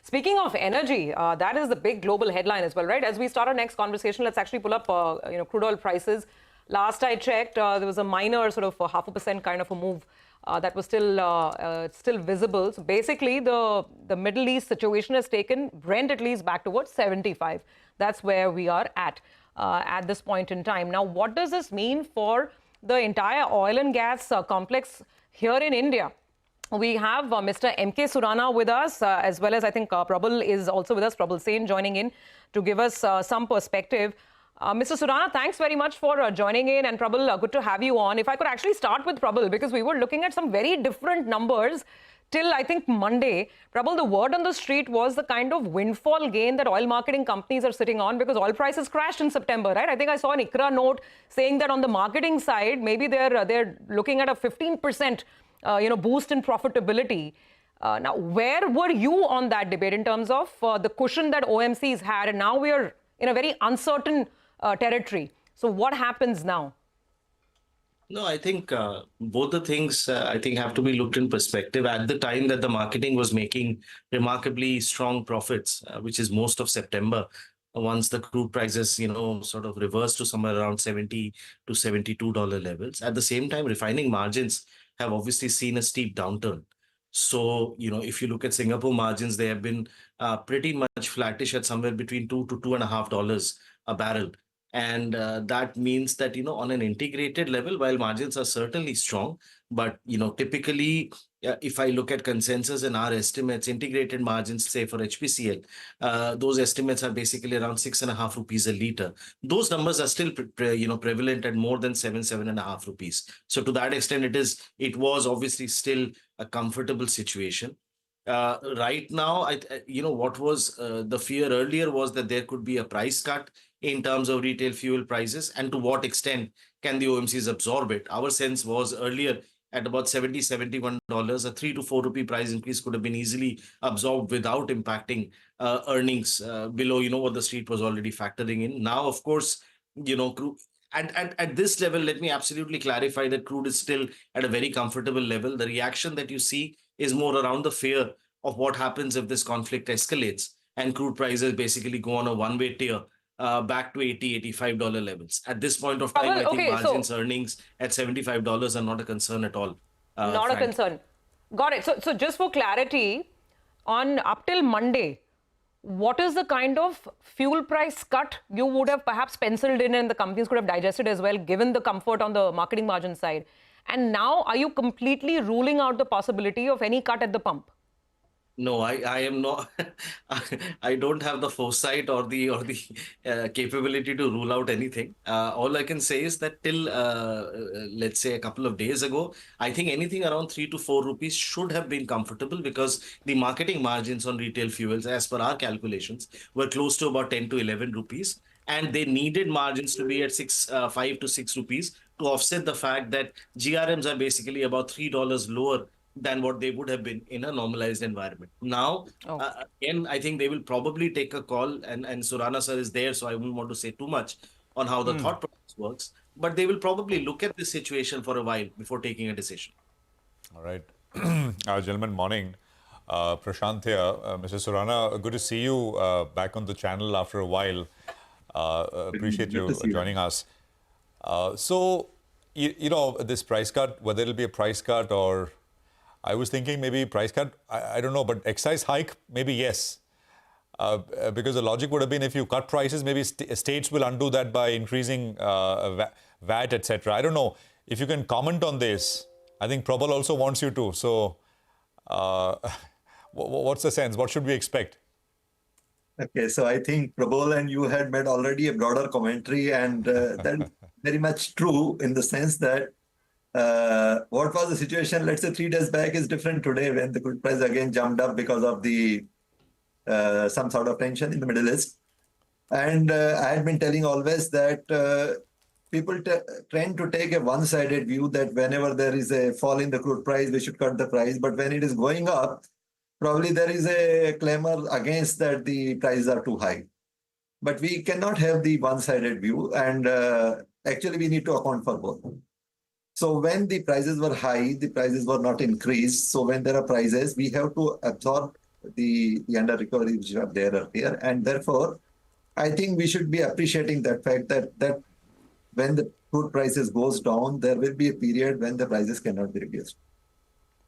Speaking of energy, that is the big global headline as well, right? As we start our next conversation, let's actually pull up, crude oil prices. Last I checked, there was a minor sort of 0.5% kind of a move that was still visible. So basically, the Middle East situation has taken Brent at least back towards 75. That's where we are at this point in time. Now, what does this mean for the entire oil and gas complex here in India? We have Mr. M.K. Surana with us, as well as I think Probal is also with us, Probal Sen joining in to give us some perspective. Mr. Surana, thanks very much for joining in, and Probal, good to have you on. If I could actually start with Probal, because we were looking at some very different numbers till I think Monday. Probal, the word on the street was the kind of windfall gain that oil marketing companies are sitting on because oil prices crashed in September, right? I think I saw an ICRA note saying that on the marketing side, maybe they're looking at a 15% boost in profitability. Now, where were you on that debate in terms of the cushion that OMCs had? And now we are in a very uncertain territory. So what happens now? No, I think both the things I think have to be looked in perspective. At the time that the marketing was making remarkably strong profits, which is most of September, once the crude prices, sort of reversed to somewhere around $70 to $72 levels. At the same time, refining margins have obviously seen a steep downturn. So, if you look at Singapore margins, they have been pretty much flattish at somewhere between $2 to $2.50 a barrel. And that means that, on an integrated level, while margins are certainly strong, but, typically, if I look at consensus and our estimates, integrated margins, say for HPCL, those estimates are basically around 6.5 rupees a litre. Those numbers are still, prevalent at more than 7.5 rupees. So to that extent, it was obviously still a comfortable situation. Right now, what was the fear earlier was that there could be a price cut in terms of retail fuel prices, and to what extent can the OMCs absorb it? Our sense was earlier at about $70, $71, a 3 to 4 rupee price increase could have been easily absorbed without impacting earnings below, what the street was already factoring in. Now, of course, crude, at this level, let me absolutely clarify that crude is still at a very comfortable level. The reaction that you see is more around the fear of what happens if this conflict escalates and crude prices basically go on a one-way tear back to $80, $85 levels. At this point of time, I think margins, earnings at $75 are not a concern at all. Not a concern. Got it. So just for clarity, on up till Monday, what is the kind of fuel price cut you would have perhaps penciled in and the companies could have digested as well, given the comfort on the marketing margin side? And now, are you completely ruling out the possibility of any cut at the pump? No, I am not. I don't have the foresight or the capability to rule out anything. All I can say is that till let's say a couple of days ago, I think anything around 3 to 4 rupees should have been comfortable because the marketing margins on retail fuels, as per our calculations, were close to about 10 to 11 rupees, and they needed margins to be at 5 to 6 rupees to offset the fact that GRMs are basically about $3 lower than what they would have been in a normalized environment. Now, again, I think they will probably take a call, and Surana sir is there, so I won't want to say too much on how the thought process works, but they will probably look at this situation for a while before taking a decision. All right. Gentlemen, morning. Prashant here. Mr. Surana, good to see you back on the channel after a while. Appreciate you joining us. So, this price cut, whether it'll be a price cut or I was thinking maybe price cut, I don't know, but excise hike, maybe yes. Because the logic would have been if you cut prices, maybe states will undo that by increasing VAT, etc. I don't know. If you can comment on this, I think Probal also wants you to. So what's the sense? What should we expect? Okay, so I think Probal and you had made already a broader commentary, and that's very much true in the sense that what was the situation, let's say 3 days back, is different today when the crude price again jumped up because of the some sort of tension in the Middle East. And I had been telling always that people tend to take a one-sided view that whenever there is a fall in the crude price, we should cut the price. But when it is going up, probably there is a clamor against that the prices are too high. But we cannot have the one-sided view, and actually we need to account for both. So when the prices were high, the prices were not increased. So when there are prices, we have to absorb the under recovery which are there earlier. And therefore, I think we should be appreciating that fact that when the crude prices goes down, there will be a period when the prices cannot be reduced.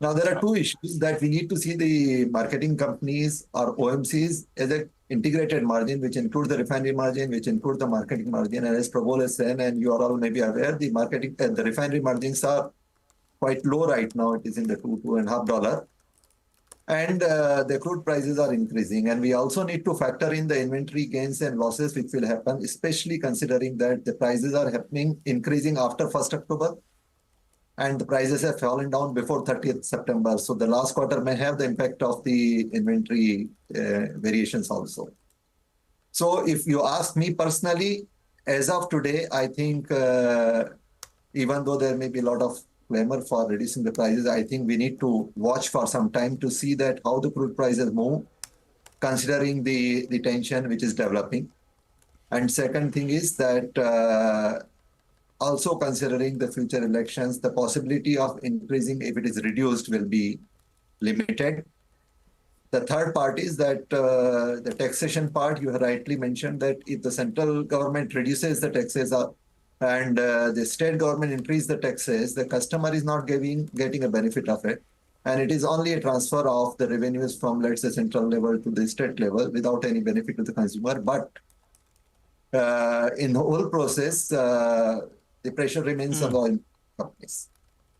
Now, there are two issues that we need to see the marketing companies or OMCs as an integrated margin, which includes the refinery margin, which includes the marketing margin. And as Probal has said, and you are all maybe aware, the marketing and the refinery margins are quite low right now. It is in the $2.5. And the crude prices are increasing. And we also need to factor in the inventory gains and losses which will happen, especially considering that the prices are increasing after 1st October. And the prices have fallen down before 30th September. So the last quarter may have the impact of the inventory variations also. So if you ask me personally, as of today, I think even though there may be a lot of clamor for reducing the prices, I think we need to watch for some time to see that how the crude prices move, considering the tension which is developing. And second thing is that also considering the future elections, the possibility of increasing if it is reduced will be limited. The third part is that the taxation part, you have rightly mentioned that if the central government reduces the taxes and the state government increase the taxes, the customer is not getting a benefit of it. And it is only a transfer of the revenues from, let's say, central level to the state level without any benefit to the consumer. But in the whole process, the pressure remains on oil companies.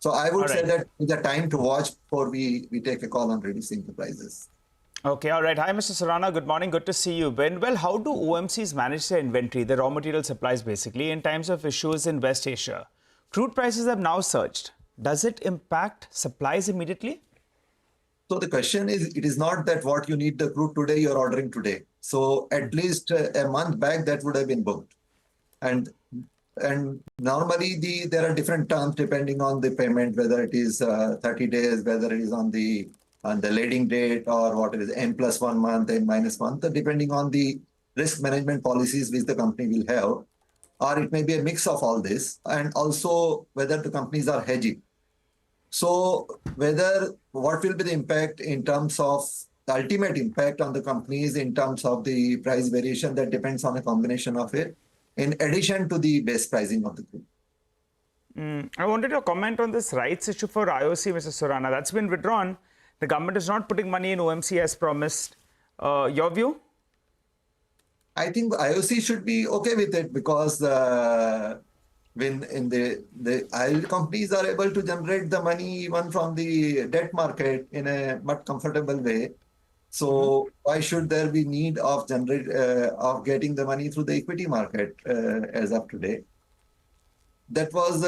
So I would say that it's a time to watch before we take a call on reducing the prices. Okay, all right. Hi, Mr. Surana. Good morning. Good to see you. Well, how do OMCs manage their inventory, the raw material supplies basically, in times of issues in West Asia? Crude prices have now surged. Does it impact supplies immediately? So the question is, it is not that what you need the crude today, you're ordering today. So at least a month back, that would have been booked. And normally there are different terms depending on the payment, whether it is 30 days, whether it is on the lading date or what it is, N+1 month, N-1 month, depending on the risk management policies which the company will have, or it may be a mix of all this, and also whether the companies are hedging. So what will be the impact in terms of the ultimate impact on the companies in terms of the price variation, that depends on a combination of it, in addition to the base pricing of the crude. I wanted your comment on this rights issue for IOC, Mr. Surana. That's been withdrawn. The government is not putting money in OMC as promised. Your view? I think IOC should be okay with it because when the oil companies are able to generate the money even from the debt market in a much comfortable way. So why should there be need of getting the money through the equity market as of today? That was,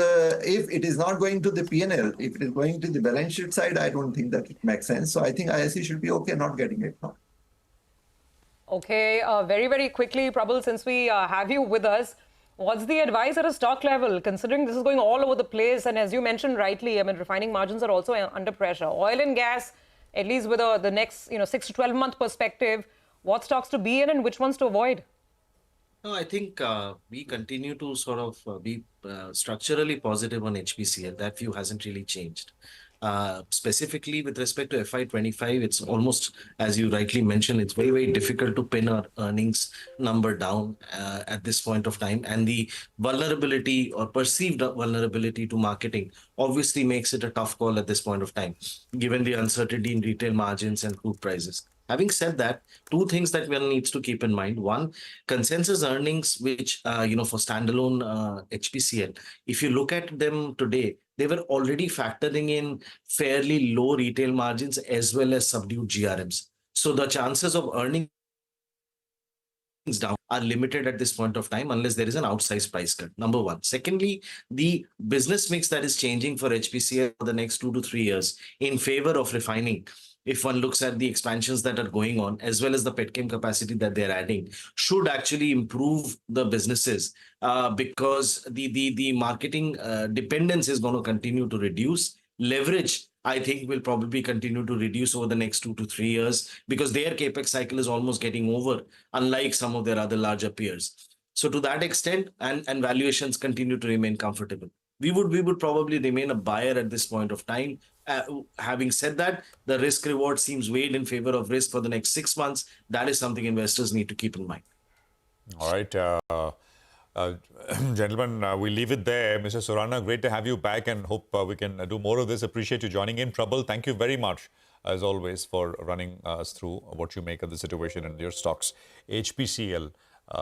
if it is not going to the P&L, if it is going to the balance sheet side, I don't think that it makes sense. So I think ICICI should be okay not getting it now. Okay, very, very quickly, Probal, since we have you with us, what's the advice at a stock level, considering this is going all over the place? And as you mentioned rightly, I mean, refining margins are also under pressure. Oil and gas, at least with the next 6 to 12 month perspective, what stocks to be in and which ones to avoid? No, I think we continue to sort of be structurally positive on HPCL. That view hasn't really changed. Specifically with respect to FY25, it's almost, as you rightly mentioned, it's very, very difficult to pin our earnings number down at this point of time. And the vulnerability or perceived vulnerability to marketing obviously makes it a tough call at this point of time, given the uncertainty in retail margins and crude prices. Having said that, two things that one needs to keep in mind. One, consensus earnings, which, for standalone HPCL, if you look at them today, they were already factoring in fairly low retail margins as well as subdued GRMs. So the chances of earnings down are limited at this point of time unless there is an outsized price cut. Number one. Secondly, the business mix that is changing for HPCL for the next 2 to 3 years in favor of refining, if one looks at the expansions that are going on, as well as the petchem capacity that they're adding, should actually improve the businesses because the marketing dependence is going to continue to reduce. Leverage, I think, will probably continue to reduce over the next 2 to 3 years because their capex cycle is almost getting over, unlike some of their other larger peers. So to that extent, and valuations continue to remain comfortable. We would probably remain a buyer at this point of time Having said that, the risk reward seems weighed in favor of risk for the next 6 months. That is something investors need to keep in mind. All right. Gentlemen, we leave it there. Mr. Surana, great to have you back and hope we can do more of this. Appreciate you joining in. Probal, thank you very much, as always, for running us through what you make of the situation in your stocks. HPCL,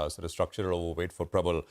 sort of structural overweight for Probal.